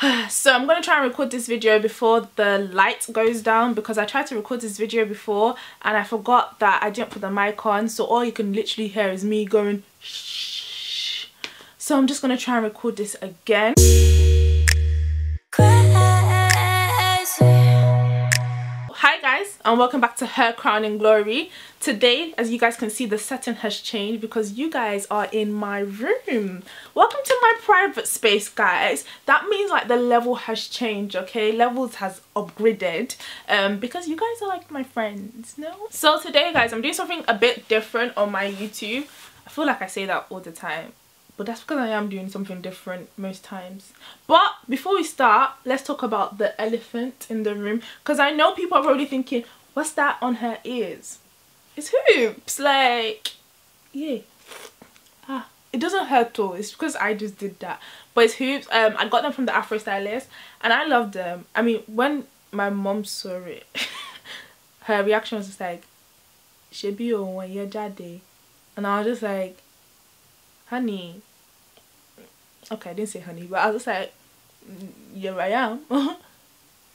So I'm going to try and record this video before the light goes down, because I tried to record this video before and I forgot that I didn't put the mic on, so all you can literally hear is me going shh. So I'm just going to try and record this again. Hi guys, and welcome back to Her Crown in Glory. Today, as you guys can see, the setting has changed because you guys are in my room. Welcome to my private space, guys. That means like the level has changed, okay? Levels has upgraded because you guys are like my friends, no? So today, guys, I'm doing something a bit different on my YouTube. I feel like I say that all the time, but that's because I am doing something different most times. But before we start, let's talk about the elephant in the room, because I know people are probably thinking, what's that on her ears? It's hoops, like, yeah. It doesn't hurt though, it's because I just did that. But it's hoops. I got them from the Afro Stylist and I love them. I mean, when my mom saw it, her reaction was just like, "Shebi o when you're daddy," and I was just like, honey. Okay, I didn't say honey, but I was just like, here I am.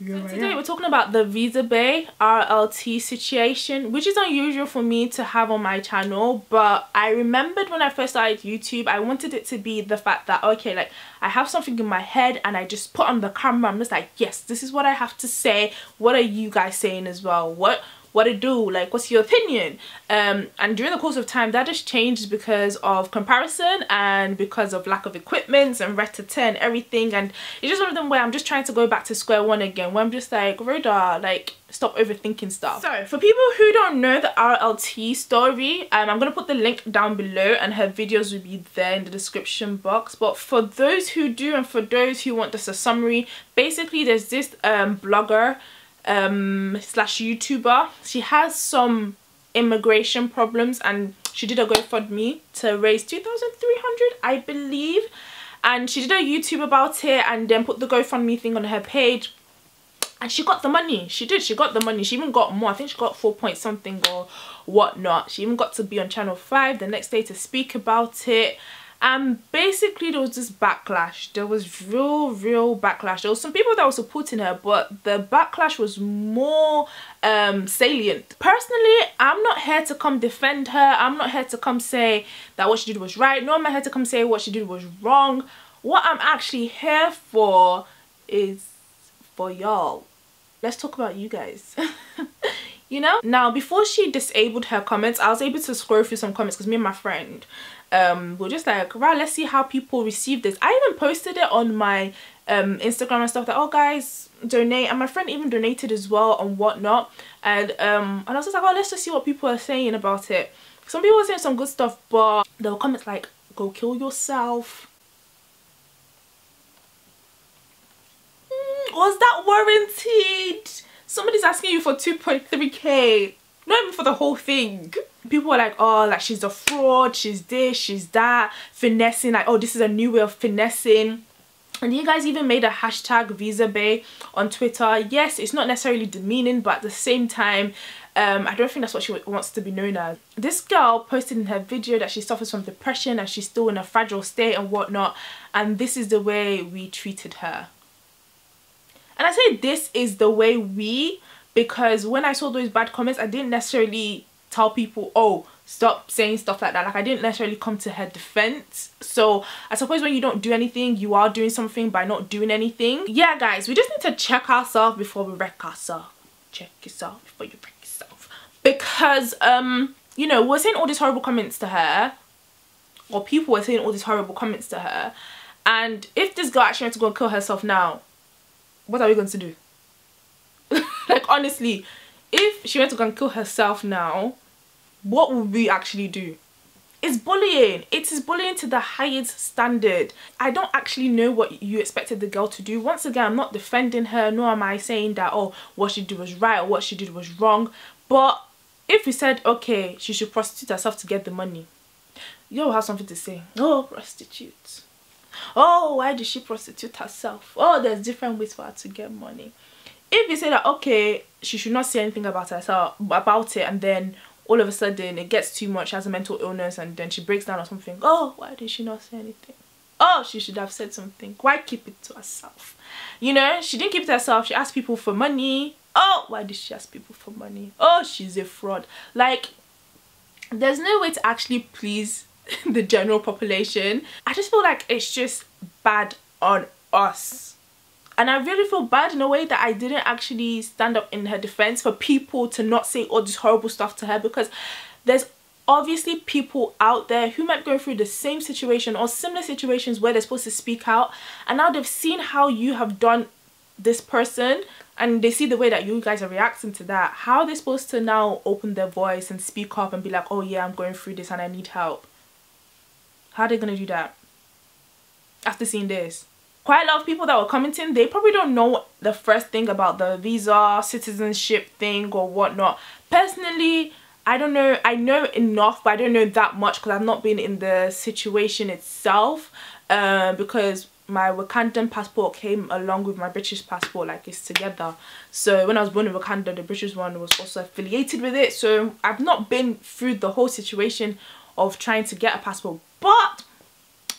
So today we're talking about the VISABAE RLT situation, which is unusual for me to have on my channel, but I remembered when I first started YouTube, I wanted it to be the fact that, okay, like I have something in my head and I just put on the camera, I'm just like, yes, this is what I have to say. What are you guys saying as well? What it do, like what's your opinion? And during the course of time that just changed because of comparison and because of lack of equipment and ret-a-tete and everything, and it's just one of them where I'm just trying to go back to square one again, where I'm just like, Rhoda, like stop overthinking stuff. So for people who don't know the RLT story, I'm gonna put the link down below and her videos will be there in the description box. But for those who do and for those who want just a summary, basically there's this blogger slash YouTuber. She has some immigration problems and she did a GoFundMe to raise 2,300, I believe, and she did a YouTube about it and then put the GoFundMe thing on her page, and she got the money. She got the money. She even got more. I think she got 4 point something or whatnot. She even got to be on Channel 5 the next day to speak about it. And basically there was this backlash. There was real backlash. There was some people that were supporting her, but the backlash was more salient. Personally, I'm not here to come defend her. I'm not here to come say that what she did was right. No, I'm not here to come say what she did was wrong. What I'm actually here for is for y'all. Let's talk about you guys. You know? Now, before she disabled her comments, I was able to scroll through some comments because me and my friend we're just like, right, let's see how people receive this. I even posted it on my Instagram and stuff that, oh guys, donate, and my friend even donated as well and whatnot, and I was just like, oh, let's just see what people are saying about it. Some people were saying some good stuff, but there were comments like, go kill yourself. Was that warranted? Somebody's asking you for 2.3k, not even for the whole thing. People were like, oh, like she's a fraud, she's this, she's that, finessing, like, oh, this is a new way of finessing. And you guys even made a hashtag VISABAE on Twitter. Yes, it's not necessarily demeaning, but at the same time, I don't think that's what she wants to be known as. This girl posted in her video that she suffers from depression and she's still in a fragile state and whatnot, and this is the way we treated her. And I say this is the way we, because when I saw those bad comments, I didn't necessarily tell people, oh, stop saying stuff like that. Like, I didn't necessarily come to her defense. So I suppose when you don't do anything, you are doing something by not doing anything. Yeah, guys, we just need to check ourselves before we wreck ourselves. Check yourself before you wreck yourself. Because you know, we're saying all these horrible comments to her, or people were saying all these horrible comments to her, and if this girl actually went to go and kill herself now, what are we going to do? Like, honestly, if she went to go and kill herself now, what would we actually do? It's bullying. It is bullying to the highest standard. I don't actually know what you expected the girl to do. Once again, I'm not defending her, nor am I saying that, oh, what she did was right or what she did was wrong. But if we said, okay, she should prostitute herself to get the money, you'll have something to say. Oh, prostitute. Oh, why did she prostitute herself? Oh, there's different ways for her to get money. If you say that, okay, she should not say anything about herself, about it, and then all of a sudden it gets too much, she has a mental illness, and then she breaks down or something, oh, why did she not say anything? Oh, she should have said something. Why keep it to herself? You know, she didn't keep it to herself. She asked people for money. Oh, why did she ask people for money? Oh, she's a fraud. Like, there's no way to actually please the general population. I just feel like it's just bad on us. And I really feel bad in a way that I didn't actually stand up in her defense for people to not say all this horrible stuff to her, because there's obviously people out there who might go through the same situation or similar situations where they're supposed to speak out, and now they've seen how you have done this person and they see the way that you guys are reacting to that. How are they supposed to now open their voice and speak up and be like, oh yeah, I'm going through this and I need help? How are they gonna do that after seeing this? Quite a lot of people that were commenting, they probably don't know the first thing about the visa citizenship thing or whatnot. Personally, I don't know. I know enough, but I don't know that much because I've not been in the situation itself, because my Wakandan passport came along with my British passport, like it's together. So when I was born in Wakanda, the British one was also affiliated with it. So I've not been through the whole situation of trying to get a passport, but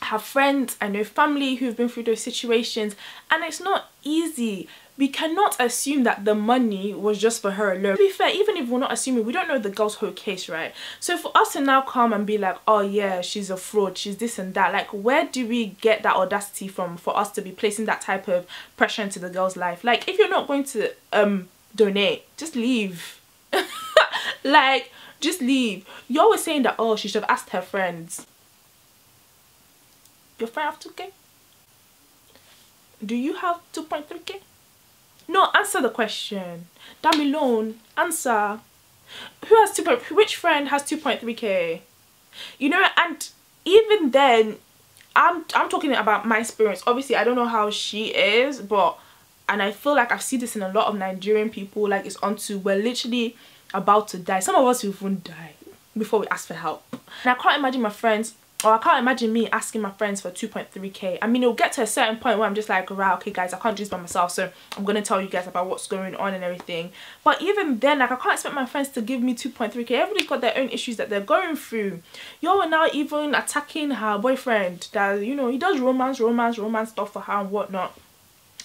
I have friends, I know family who've been through those situations, and it's not easy. We cannot assume that the money was just for her alone. To be fair, even if we're not assuming, we don't know the girl's whole case, right? So for us to now come and be like, oh yeah, she's a fraud, she's this and that, like where do we get that audacity from for us to be placing that type of pressure into the girl's life? Like, if you're not going to donate, just leave. Like, just leave. You're always saying that, oh, she should have asked her friends. Your friend have 2K? Do you have 2.3K? No, answer the question. Damn alone. Answer. Who has which friend has 2.3K? You know, and even then, I'm talking about my experience. Obviously, I don't know how she is, but, and I feel like I've seen this in a lot of Nigerian people, like it's onto, we're literally about to die. Some of us even die before we ask for help. And I can't imagine my friends, or I can't imagine me asking my friends for 2.3K. I mean, it'll get to a certain point where I'm just like, right, okay guys, I can't do this by myself, so I'm gonna tell you guys about what's going on and everything. But even then, like, I can't expect my friends to give me 2.3K. Everybody's got their own issues that they're going through. You're now even attacking her boyfriend that, you know, he does romance stuff for her and whatnot,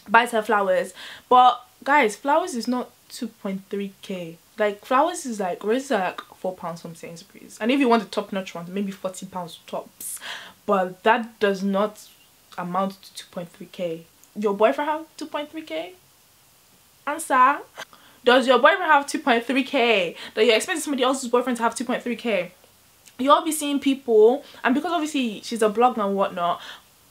buys her flowers. But guys, flowers is not 2.3K. Like, flowers is like, roses are like £4 from Sainsbury's, and if you want the top notch ones, maybe £40 tops, but that does not amount to 2.3K. Your boyfriend have 2.3K? Answer. Does your boyfriend have 2.3K? That you're expecting somebody else's boyfriend to have 2.3K? You'll be seeing people, and because obviously she's a blogger and whatnot,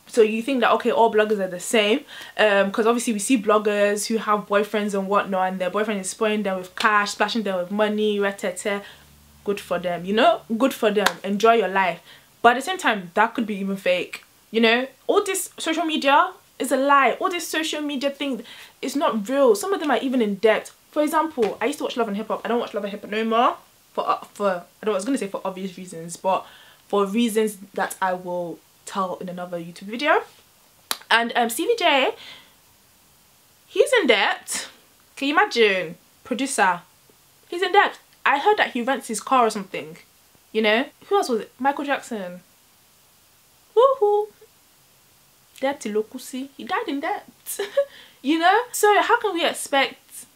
so you think that, okay, all bloggers are the same, because obviously we see bloggers who have boyfriends and whatnot, and their boyfriend is spoiling them with cash, splashing them with money, retete. Good for them, you know, good for them, enjoy your life. But at the same time, that could be even fake, you know. All this social media is a lie. All this social media thing is not real. Some of them are even in debt. For example, I used to watch Love and Hip Hop. I don't watch Love and Hip Hop no more I was gonna say for obvious reasons, but for reasons that I will tell in another YouTube video. And CVJ, he's in debt. Can you imagine? Producer, he's in debt. I heard that he rents his car or something, you know. Who else was it? Michael Jackson. Woohoo. Debt to locusi. He died in debt. You know. So how can we expect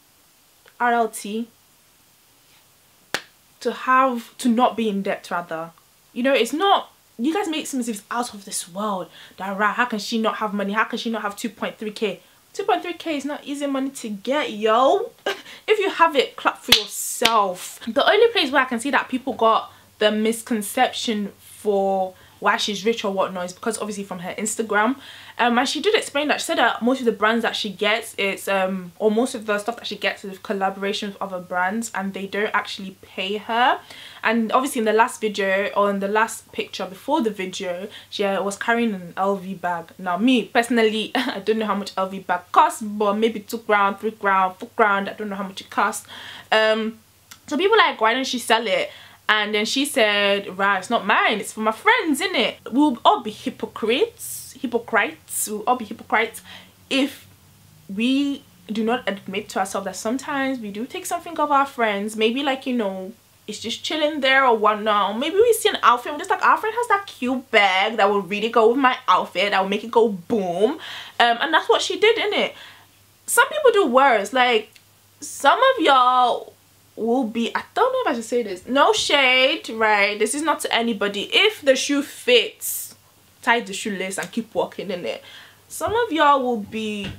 RLT to not be in debt, rather? You know, it's not, you guys make it seem as if it's out of this world. That, right, how can she not have money? How can she not have 2.3K? 2.3K is not easy money to get, yo. If you have it, clap for yourself. The only place where I can see that people got the misconception for why she's rich or whatnot is because obviously from her Instagram. And she did explain that. She said that most of the brands that she gets, it's or most of the stuff that she gets is collaboration with other brands, and they don't actually pay her. And obviously in the last video, or in the last picture before the video, she was carrying an LV bag. Now me personally, I don't know how much LV bag costs, but maybe 2 grand, 3 grand, 4 grand, I don't know how much it costs. So people like, why don't she sell it? And then she said, right, it's not mine, it's for my friends, innit? We'll all be hypocrites. We'll all be hypocrites if we do not admit to ourselves that sometimes we do take something of our friends, maybe like, you know, it's just chilling there or whatnot. Or maybe we see an outfit, we're just like, our friend has that cute bag that will really go with my outfit, that will make it go boom. And that's what she did, innit? Some people do worse. Like, some of y'all will be, I don't know if I should say this, no shade, right? This is not to anybody. If the shoe fits, tie the shoelace and keep walking in it. Some of y'all will be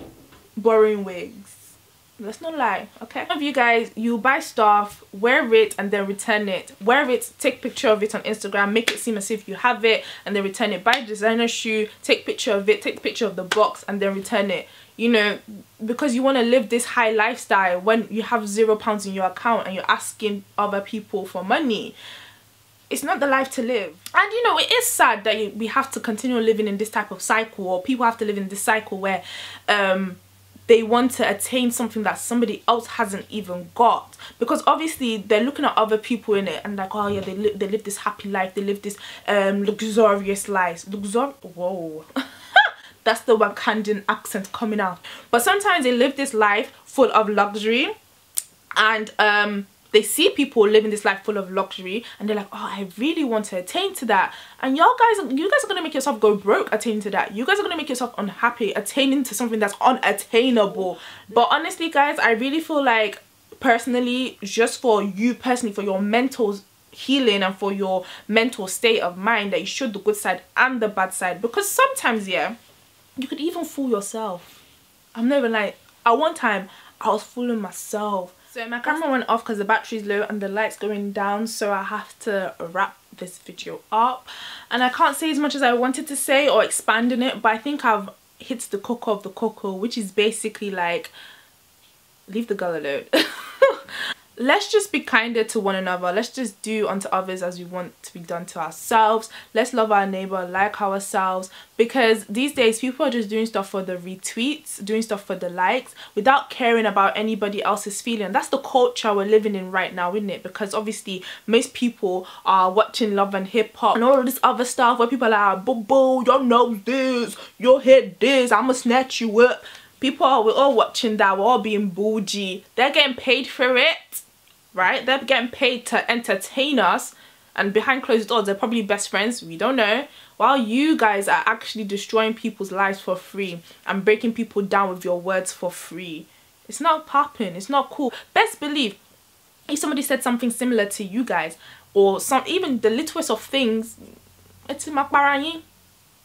borrowing wigs. Let's not lie, okay? Some of you guys, you buy stuff, wear it and then return it. Wear it, take picture of it on Instagram, make it seem as if you have it and then return it. Buy a designer shoe, take picture of it, take picture of the box and then return it. You know, because you want to live this high lifestyle when you have £0 in your account and you're asking other people for money. It's not the life to live. And you know, it is sad that we have to continue living in this type of cycle, or people have to live in this cycle where they want to attain something that somebody else hasn't even got, because obviously they're looking at other people in it and like, oh yeah, they live this happy life, they live this luxurious life. Whoa. That's the Wakandan accent coming out. But sometimes they live this life full of luxury, and they see people living this life full of luxury and they're like, oh, I really want to attain to that. And you guys are gonna make yourself go broke attaining to that. You guys are gonna make yourself unhappy attaining to something that's unattainable. But honestly guys, I really feel like, personally, just for you personally, for your mental healing and for your mental state of mind, that you show the good side and the bad side. Because sometimes, yeah, you could even fool yourself. I'm not even like, at one time I was fooling myself. So my camera went off because the battery's low and the light's going down, so I have to wrap this video up. And I can't say as much as I wanted to say or expand on it, but I think I've hit the cocoa of the cocoa, which is basically like, leave the girl alone. Let's just be kinder to one another. Let's just do unto others as we want to be done to ourselves. Let's love our neighbor like ourselves, because these days people are just doing stuff for the retweets, doing stuff for the likes, without caring about anybody else's feeling. That's the culture we're living in right now, isn't it? Because obviously most people are watching Love and Hip Hop and all of this other stuff where people are like, boo, your nose this, your head this, I'ma snatch you up. We're all watching that, we're all being bougie. They're getting paid for it, right? They're getting paid to entertain us, and behind closed doors they're probably best friends, we don't know, while you guys are actually destroying people's lives for free and breaking people down with your words for free. It's not popping, it's not cool. Best believe, if somebody said something similar to you guys, or even the littlest of things, it's in my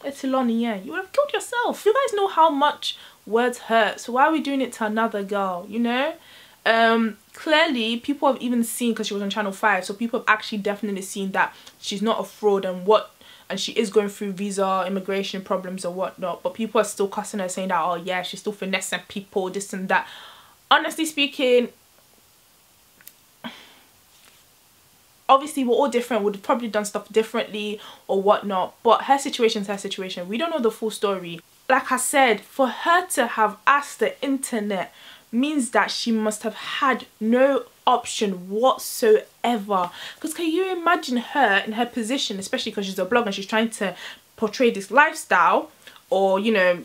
it's Iloni, yeah, you would have killed yourself. You guys know how much words hurt, so why are we doing it to another girl, you know? Clearly people have even seen, because she was on channel 5, so people have actually definitely seen that she's not a fraud and she is going through visa immigration problems or whatnot, but people are still cussing her, saying that, oh yeah, she's still finessing people, this and that. Honestly speaking, obviously we're all different, would have probably done stuff differently or whatnot, but her situation is her situation. We don't know the full story. Like I said, for her to have asked the internet means that she must have had no option whatsoever. Because can you imagine her in her position, especially because she's a blogger and she's trying to portray this lifestyle, or you know,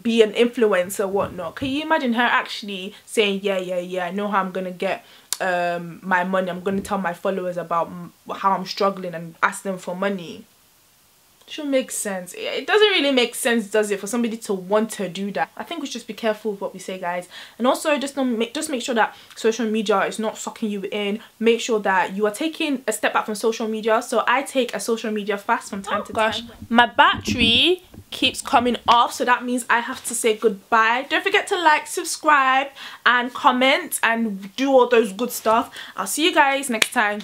be an influencer or whatnot. Can you imagine her actually saying, yeah, I know how I'm gonna get my money, I'm gonna tell my followers about how I'm struggling and ask them for money? Should make sense. It doesn't really make sense, does it, for somebody to want to do that? I think we should just be careful with what we say, guys, and also just make sure that social media is not sucking you in. Make sure that you are taking a step back from social media. So I take a social media fast from time to time. My battery keeps coming off, so that means I have to say goodbye. Don't forget to like, subscribe and comment and do all those good stuff. I'll see you guys next time.